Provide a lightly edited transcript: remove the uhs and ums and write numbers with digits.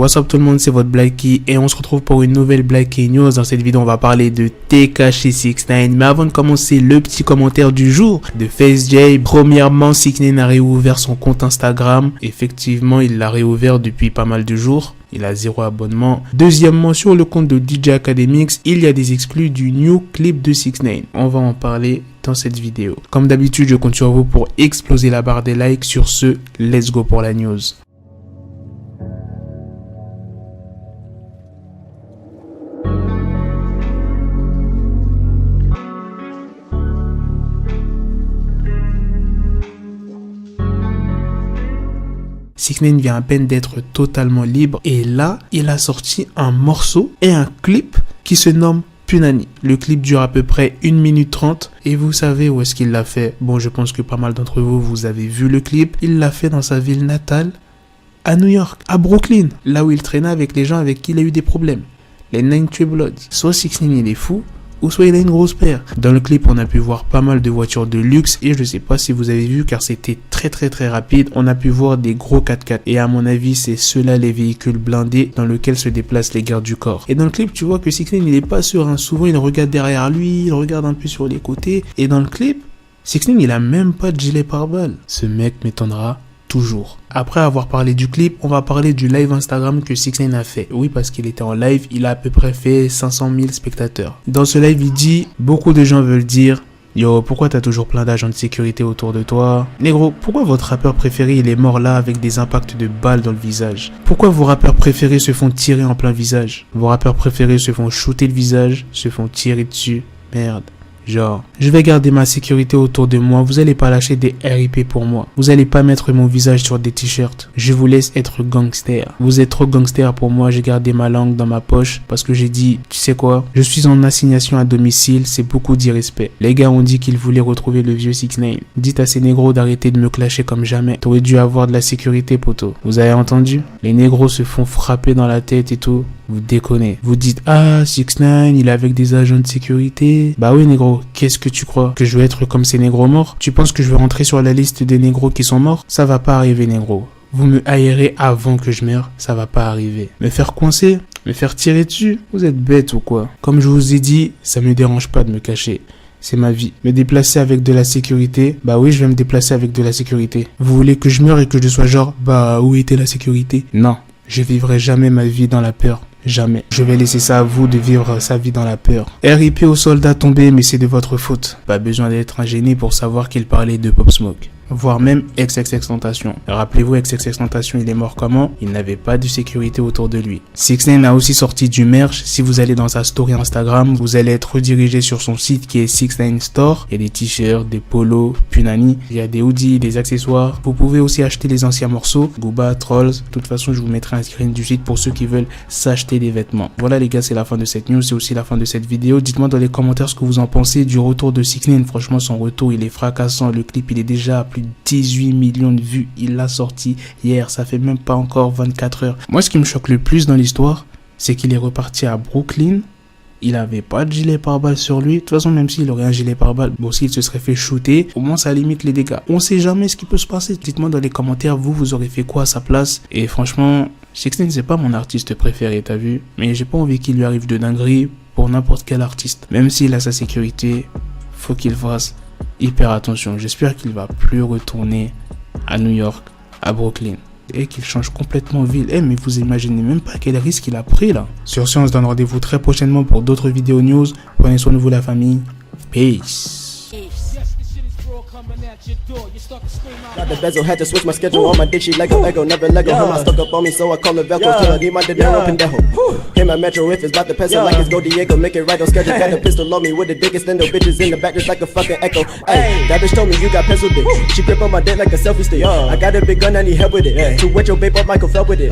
What's up tout le monde, c'est votre Blacky et on se retrouve pour une nouvelle Blacky News. Dans cette vidéo, on va parler de Tekashi69. Mais avant de commencer, le petit commentaire du jour de FaZe. Premièrement, 6ix9ine a réouvert son compte Instagram. Effectivement, il l'a réouvert depuis pas mal de jours. Il a 0 abonnement. Deuxièmement, sur le compte de DJ Academics, il y a des exclus du new clip de 6ix9ine. On va en parler dans cette vidéo. Comme d'habitude, je compte sur vous pour exploser la barre des likes. Sur ce, let's go pour la news. 6ix9ine vient à peine d'être totalement libre et là, il a sorti un morceau et un clip qui se nomme Punani. Le clip dure à peu près 1 minute 30 et vous savez où est-ce qu'il l'a fait. Bon, je pense que pas mal d'entre vous, vous avez vu le clip. Il l'a fait dans sa ville natale, à New York, à Brooklyn, là où il traînait avec les gens avec qui il a eu des problèmes. Les 93 Bloods. Soit 6ix9ine il est fou, ou soit il a une grosse paire. Dans le clip, on a pu voir pas mal de voitures de luxe et je sais pas si vous avez vu car c'était très rapide. On a pu voir des gros 4x4 et à mon avis, c'est ceux-là les véhicules blindés dans lesquels se déplacent les gardes du corps. Et dans le clip, tu vois que 6ix9ine il est pas serein. Souvent, il regarde derrière lui, il regarde un peu sur les côtés. Et dans le clip, 6ix9ine il a même pas de gilet pare-balles. Ce mec m'étonnera toujours. Après avoir parlé du clip, on va parler du live Instagram que 6ix9ine a fait. Oui, parce qu'il était en live, il a à peu près fait 500 000 spectateurs. Dans ce live, il dit, beaucoup de gens veulent dire, yo, pourquoi t'as toujours plein d'agents de sécurité autour de toi? Négro, pourquoi votre rappeur préféré, il est mort là avec des impacts de balles dans le visage? Pourquoi vos rappeurs préférés se font tirer en plein visage? Vos rappeurs préférés se font shooter le visage, se font tirer dessus. Merde. Genre, je vais garder ma sécurité autour de moi, vous allez pas lâcher des RIP pour moi. Vous allez pas mettre mon visage sur des t-shirts. Je vous laisse être gangster. Vous êtes trop gangster pour moi, j'ai gardé ma langue dans ma poche parce que j'ai dit, tu sais quoi, je suis en assignation à domicile, c'est beaucoup d'irrespect. Les gars ont dit qu'ils voulaient retrouver le vieux 6ix9ine. Dites à ces négros d'arrêter de me clasher comme jamais. T'aurais dû avoir de la sécurité, poto. Vous avez entendu? Les négros se font frapper dans la tête et tout. Vous déconnez. Vous dites, ah, 6ix9ine, il est avec des agents de sécurité. Bah oui, négro, qu'est-ce que tu crois? Que je vais être comme ces négros morts? Tu penses que je vais rentrer sur la liste des négros qui sont morts? Ça va pas arriver, négro. Vous me haïrez avant que je meure, ça va pas arriver. Me faire coincer? Me faire tirer dessus? Vous êtes bête ou quoi? Comme je vous ai dit, ça me dérange pas de me cacher. C'est ma vie. Me déplacer avec de la sécurité? Bah oui, je vais me déplacer avec de la sécurité. Vous voulez que je meure et que je sois genre, bah où était la sécurité? Non, je vivrai jamais ma vie dans la peur. Jamais. Je vais laisser ça à vous de vivre sa vie dans la peur. RIP aux soldats tombés, mais c'est de votre faute. Pas besoin d'être un génie pour savoir qu'il parlait de Pop Smoke. Voire même XXXTentacion. Rappelez-vous, XXXTentacion, il est mort comment? Il n'avait pas de sécurité autour de lui. 6ix9ine a aussi sorti du merch. Si vous allez dans sa story Instagram, vous allez être redirigé sur son site qui est 6ix9ine Store. Il y a des t-shirts, des polos, Punani. Il y a des hoodies, des accessoires. Vous pouvez aussi acheter les anciens morceaux. Gooba, Trolls. De toute façon, je vous mettrai un screen du site pour ceux qui veulent s'acheter des vêtements. Voilà les gars, c'est la fin de cette news. C'est aussi la fin de cette vidéo. Dites-moi dans les commentaires ce que vous en pensez du retour de 6ix9ine. Franchement, son retour, il est fracassant. Le clip, il est déjà à plus de 18 millions de vues, il l'a sorti hier, ça fait même pas encore 24 heures. Moi, ce qui me choque le plus dans l'histoire, c'est qu'il est reparti à Brooklyn, il avait pas de gilet pare-balles sur lui. De toute façon, même s'il aurait un gilet pare-balles, bon, s'il se serait fait shooter, au moins ça limite les dégâts. On sait jamais ce qui peut se passer. Dites-moi dans les commentaires, vous aurez fait quoi à sa place? Et franchement, 6ix9ine, c'est pas mon artiste préféré, t'as vu? Mais j'ai pas envie qu'il lui arrive de dinguerie pour n'importe quel artiste. Même s'il a sa sécurité, faut qu'il fasse hyper attention. J'espère qu'il va plus retourner à New York, à Brooklyn et qu'il change complètement ville. Mais vous imaginez même pas quel risque il a pris là. Sur ce, on se donne rendez-vous très prochainement pour d'autres vidéos news. Prenez soin de vous la famille. Peace. Got the bezel, had to switch my schedule. On my dick, she Lego, never Lego. Her mind stuck up on me, so I call her Velcro. Till I need my dinero pendejo. Hit my metro if it's about the peso, like it's Go Diego. Make it right on schedule. Got a pistol on me with the dickest endo. Bitches in the back just like a fucking echo. Ay, that bitch told me you got pencil dick. She grip on my dick like a selfie stick. I got a big gun, I need help with it. To wet your babe up, Michael fell with it.